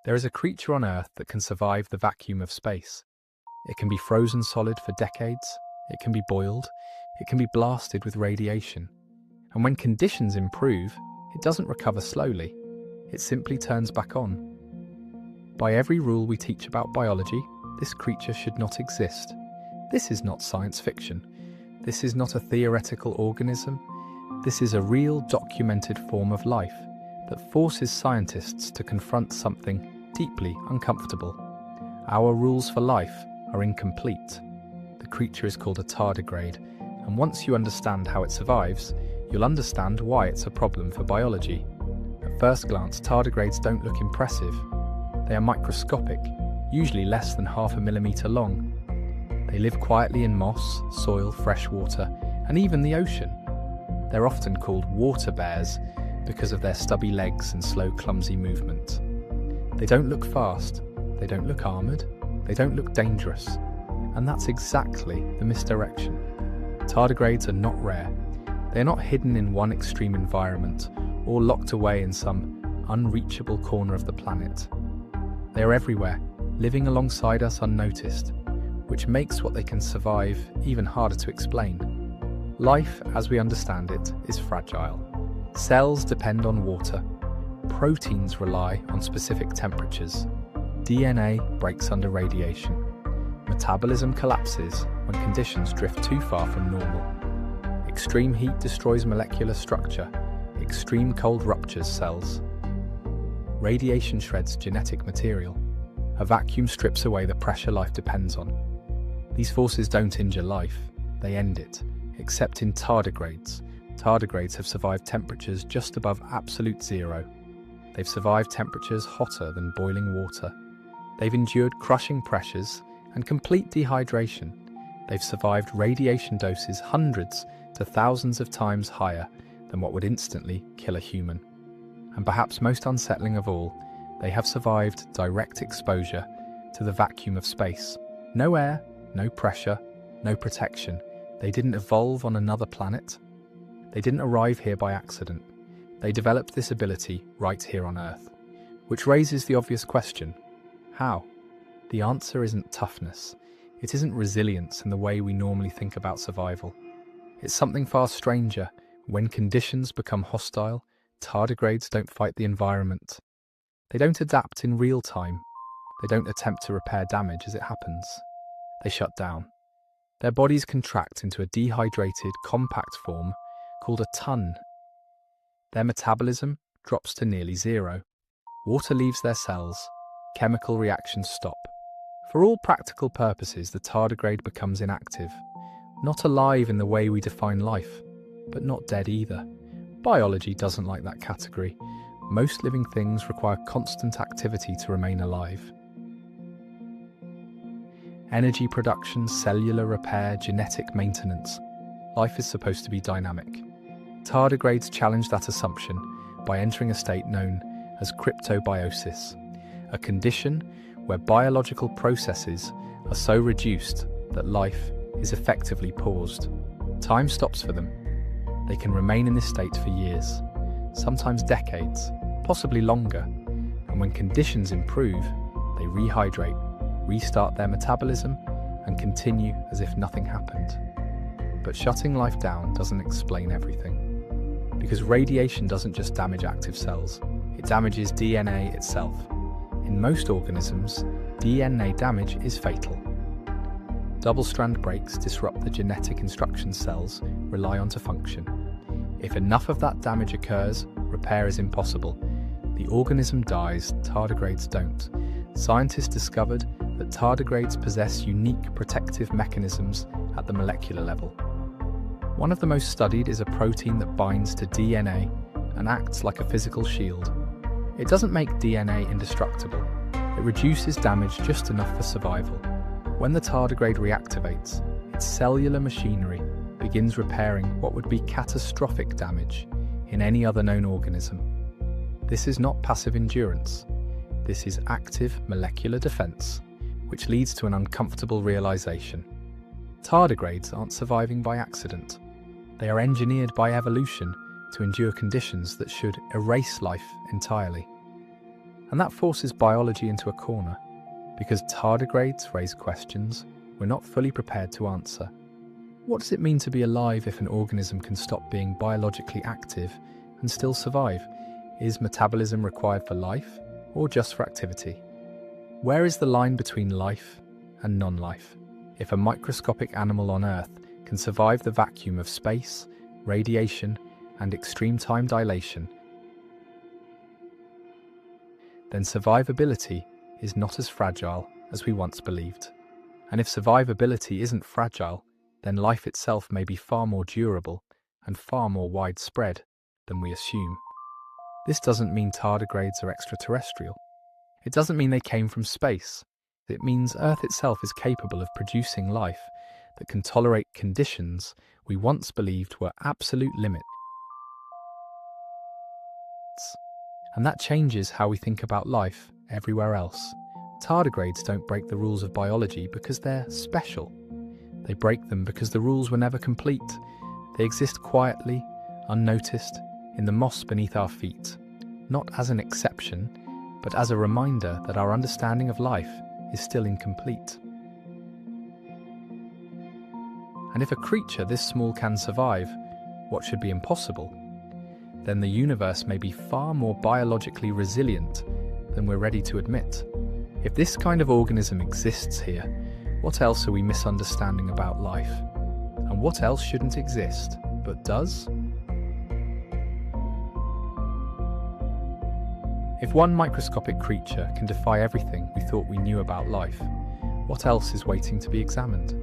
There is a creature on Earth that can survive the vacuum of space. It can be frozen solid for decades, it can be boiled, it can be blasted with radiation. And when conditions improve, it doesn't recover slowly, it simply turns back on. By every rule we teach about biology, this creature should not exist. This is not science fiction. This is not a theoretical organism. This is a real documented form of life that forces scientists to confront something deeply uncomfortable. Our rules for life are incomplete. The creature is called a tardigrade, and once you understand how it survives, you'll understand why it's a problem for biology. At first glance, tardigrades don't look impressive. They are microscopic, usually less than 0.5 millimeter long. They live quietly in moss, soil, fresh water, and even the ocean. They're often called water bears because of their stubby legs and slow, clumsy movement. They don't look fast, they don't look armoured, they don't look dangerous. And that's exactly the misdirection. Tardigrades are not rare. They are not hidden in one extreme environment or locked away in some unreachable corner of the planet. They are everywhere, living alongside us unnoticed, which makes what they can survive even harder to explain. Life, as we understand it, is fragile. Cells depend on water. Proteins rely on specific temperatures. DNA breaks under radiation. Metabolism collapses when conditions drift too far from normal. Extreme heat destroys molecular structure. Extreme cold ruptures cells. Radiation shreds genetic material. A vacuum strips away the pressure life depends on. These forces don't injure life, they end it, except in tardigrades. Tardigrades have survived temperatures just above absolute zero. They've survived temperatures hotter than boiling water. They've endured crushing pressures and complete dehydration. They've survived radiation doses hundreds to thousands of times higher than what would instantly kill a human. And perhaps most unsettling of all, they have survived direct exposure to the vacuum of space. No air, no pressure, no protection. They didn't evolve on another planet. They didn't arrive here by accident. They developed this ability right here on Earth. Which raises the obvious question: how? The answer isn't toughness. It isn't resilience in the way we normally think about survival. It's something far stranger. When conditions become hostile, tardigrades don't fight the environment. They don't adapt in real time. They don't attempt to repair damage as it happens. They shut down. Their bodies contract into a dehydrated, compact form called a ton. Their metabolism drops to nearly zero. Water leaves their cells. Chemical reactions stop. For all practical purposes, the tardigrade becomes inactive. Not alive in the way we define life, but not dead either. Biology doesn't like that category. Most living things require constant activity to remain alive. Energy production, cellular repair, genetic maintenance. Life is supposed to be dynamic. Tardigrades challenge that assumption by entering a state known as cryptobiosis, a condition where biological processes are so reduced that life is effectively paused. Time stops for them. They can remain in this state for years, sometimes decades, possibly longer, and when conditions improve, they rehydrate, restart their metabolism, and continue as if nothing happened. But shutting life down doesn't explain everything, because radiation doesn't just damage active cells, it damages DNA itself. In most organisms, DNA damage is fatal. Double-strand breaks disrupt the genetic instruction cells rely on to function. If enough of that damage occurs, repair is impossible. The organism dies, tardigrades don't. Scientists discovered that tardigrades possess unique protective mechanisms at the molecular level. One of the most studied is a protein that binds to DNA and acts like a physical shield. It doesn't make DNA indestructible. It reduces damage just enough for survival. When the tardigrade reactivates, its cellular machinery begins repairing what would be catastrophic damage in any other known organism. This is not passive endurance. This is active molecular defense, which leads to an uncomfortable realization. Tardigrades aren't surviving by accident. They are engineered by evolution to endure conditions that should erase life entirely. And that forces biology into a corner, because tardigrades raise questions we're not fully prepared to answer. What does it mean to be alive if an organism can stop being biologically active and still survive? Is metabolism required for life, or just for activity? Where is the line between life and non-life? If a microscopic animal on Earth can survive the vacuum of space, radiation, and extreme time dilation, then survivability is not as fragile as we once believed. And if survivability isn't fragile, then life itself may be far more durable and far more widespread than we assume. This doesn't mean tardigrades are extraterrestrial. It doesn't mean they came from space. It means Earth itself is capable of producing life that can tolerate conditions we once believed were absolute limits. And that changes how we think about life everywhere else. Tardigrades don't break the rules of biology because they're special. They break them because the rules were never complete. They exist quietly, unnoticed, in the moss beneath our feet, not as an exception, but as a reminder that our understanding of life is still incomplete. And if a creature this small can survive what should be impossible, then the universe may be far more biologically resilient than we're ready to admit. If this kind of organism exists here, what else are we misunderstanding about life? And what else shouldn't exist, but does? If one microscopic creature can defy everything we thought we knew about life, what else is waiting to be examined?